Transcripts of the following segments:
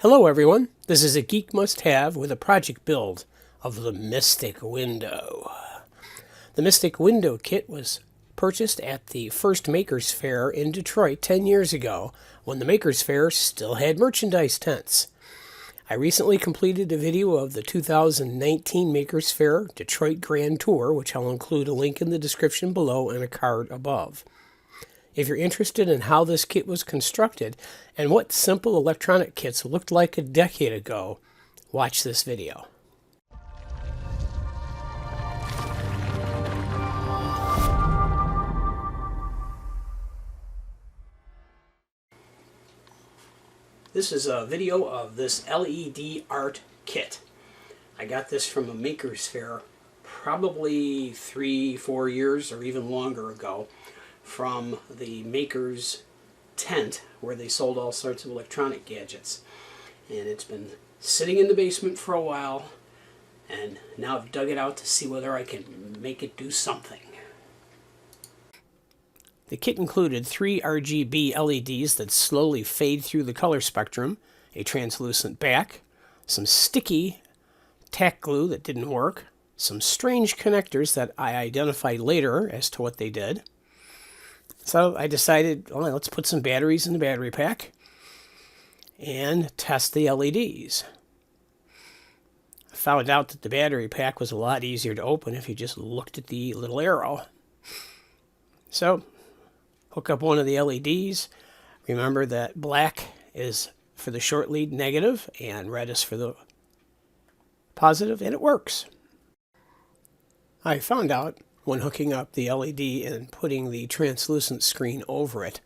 Hello everyone, this is a Geek Must-Have with a project build of the Mystic Window. The Mystic Window kit was purchased at the first Makers Faire in Detroit 10 years ago when the Makers Faire still had merchandise tents. I recently completed a video of the 2019 Makers Faire Detroit Grand Tour, which I'll include a link in the description below and a card above. If you're interested in how this kit was constructed and what simple electronic kits looked like a decade ago, watch this video. This is a video of this LED art kit. I got this from a Makers Faire probably 3-4 years or even longer ago, from the Makers tent where they sold all sorts of electronic gadgets. And it's been sitting in the basement for a while, and now I've dug it out to see whether I can make it do something. The kit included 3 RGB LEDs that slowly fade through the color spectrum, a translucent back, some sticky tack glue that didn't work, some strange connectors that I identified later as to what they did. So I decided, well, let's put some batteries in the battery pack and test the LEDs. I found out that the battery pack was a lot easier to open if you just looked at the little arrow. So hook up one of the LEDs. Remember that black is for the short lead negative and red is for the positive, and it works. I found out when hooking up the LED and putting the translucent screen over it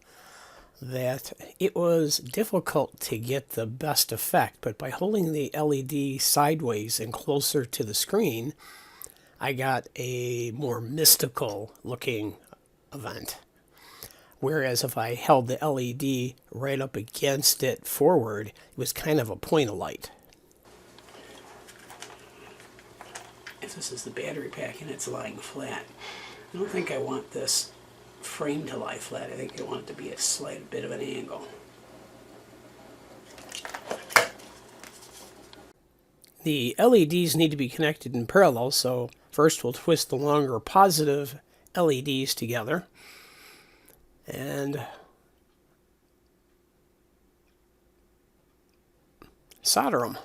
that it was difficult to get the best effect, but by holding the LED sideways and closer to the screen, I got a more mystical looking event. Whereas if I held the LED right up against it forward, it was kind of a point of light. If this is the battery pack and it's lying flat, I don't think I want this frame to lie flat. I think I want it to be a slight bit of an angle. The LEDs need to be connected in parallel, so first we'll twist the longer positive LEDs together and solder them.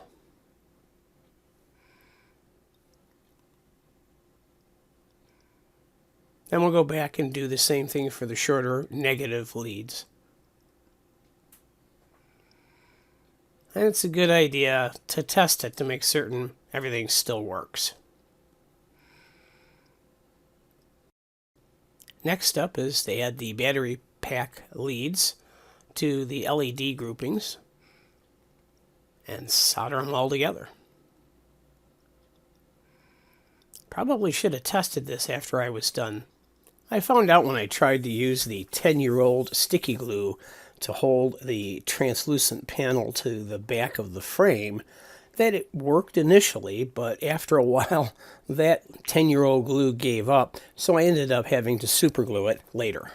Then we'll go back and do the same thing for the shorter negative leads. And it's a good idea to test it to make certain everything still works. Next up is to add the battery pack leads to the LED groupings and solder them all together. Probably should have tested this after I was done. I found out when I tried to use the 10-year-old sticky glue to hold the translucent panel to the back of the frame that it worked initially, but after a while that 10-year-old glue gave up, so I ended up having to super glue it later.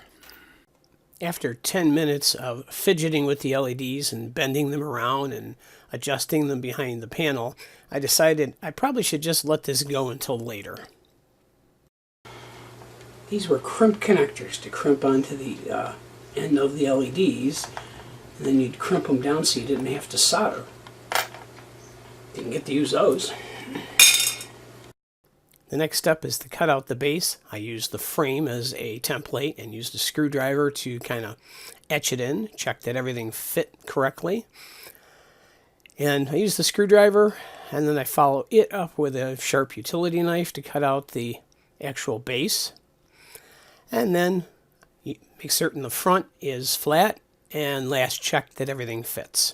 After 10 minutes of fidgeting with the LEDs and bending them around and adjusting them behind the panel, I decided I probably should just let this go until later. These were crimp connectors to crimp onto the end of the LEDs, and then you'd crimp them down so you didn't have to solder. Didn't get to use those. The next step is to cut out the base. I used the frame as a template and used a screwdriver to kind of etch it in, check that everything fit correctly. And I used the screwdriver, and then I follow it up with a sharp utility knife to cut out the actual base. And then you make certain the front is flat, and last check that everything fits.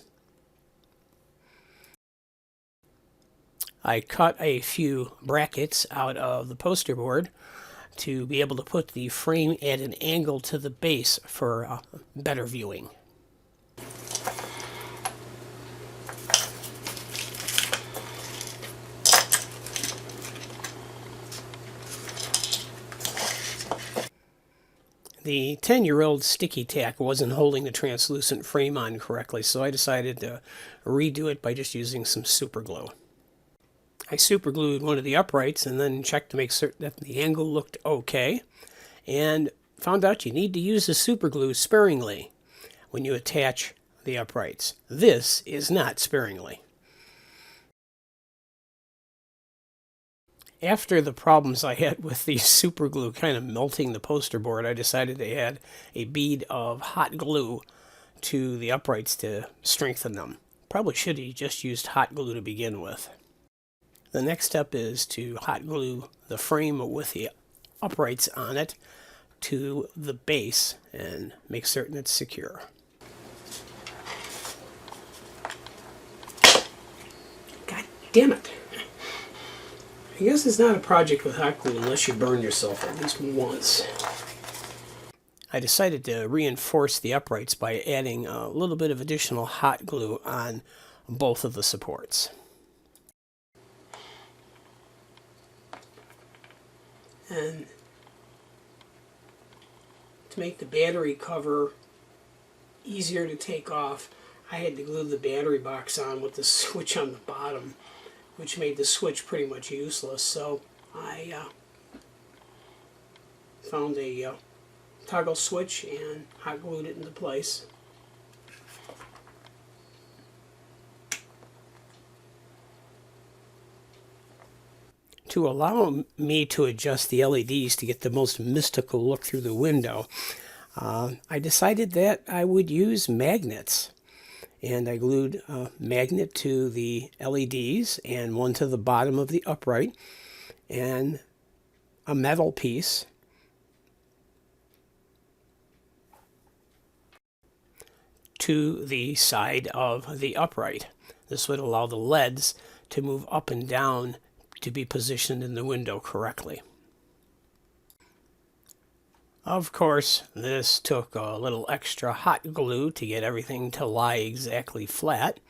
I cut a few brackets out of the poster board to be able to put the frame at an angle to the base for better viewing. The 10-year-old sticky tack wasn't holding the translucent frame on correctly, so I decided to redo it by just using some super glue. I super glued one of the uprights and then checked to make certain that the angle looked okay, and found out you need to use the super glue sparingly when you attach the uprights. This is not sparingly. After the problems I had with the super glue kind of melting the poster board, I decided to add a bead of hot glue to the uprights to strengthen them. Probably should have just used hot glue to begin with. The next step is to hot glue the frame with the uprights on it to the base and make certain it's secure. God damn it! I guess it's not a project with hot glue unless you burn yourself at least once. I decided to reinforce the uprights by adding a little bit of additional hot glue on both of the supports. And to make the battery cover easier to take off, I had to glue the battery box on with the switch on the bottom, which made the switch pretty much useless. So I found a toggle switch and hot glued it into place. To allow me to adjust the LEDs to get the most mystical look through the window, I decided that I would use magnets. And I glued a magnet to the LEDs and one to the bottom of the upright and a metal piece to the side of the upright. This would allow the LEDs to move up and down to be positioned in the window correctly. Of course, this took a little extra hot glue to get everything to lie exactly flat.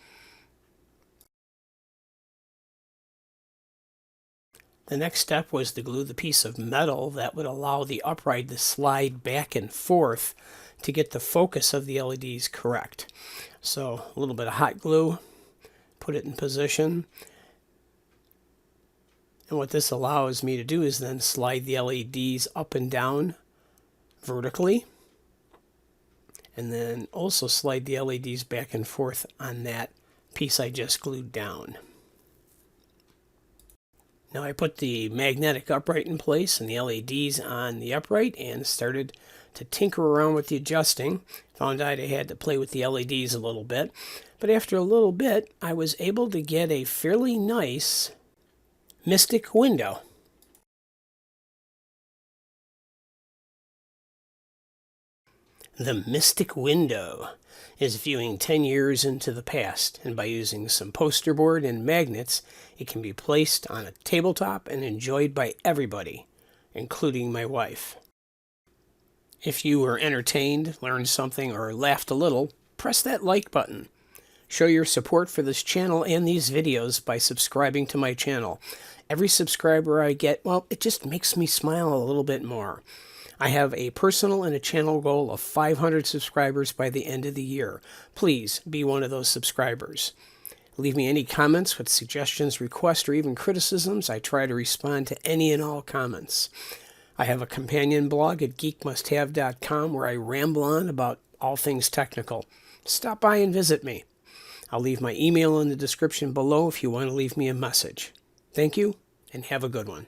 The next step was to glue the piece of metal that would allow the upright to slide back and forth to get the focus of the LEDs correct. So a little bit of hot glue, put it in position. And what this allows me to do is then slide the LEDs up and down vertically, and then also slide the LEDs back and forth on that piece I just glued down. Now I put the magnetic upright in place and the LEDs on the upright and started to tinker around with the adjusting. Found out I had to play with the LEDs a little bit, but after a little bit I was able to get a fairly nice mystic window. The mystic window is viewing 10 years into the past, and by using some poster board and magnets, it can be placed on a tabletop and enjoyed by everybody, including my wife. If you were entertained, learned something, or laughed a little, press that like button. Show your support for this channel and these videos by subscribing to my channel. Every subscriber I get, well, it just makes me smile a little bit more. I have a personal and a channel goal of 500 subscribers by the end of the year. Please be one of those subscribers. Leave me any comments with suggestions, requests, or even criticisms. I try to respond to any and all comments. I have a companion blog at geekmusthave.com where I ramble on about all things technical. Stop by and visit me. I'll leave my email in the description below if you want to leave me a message. Thank you, and have a good one.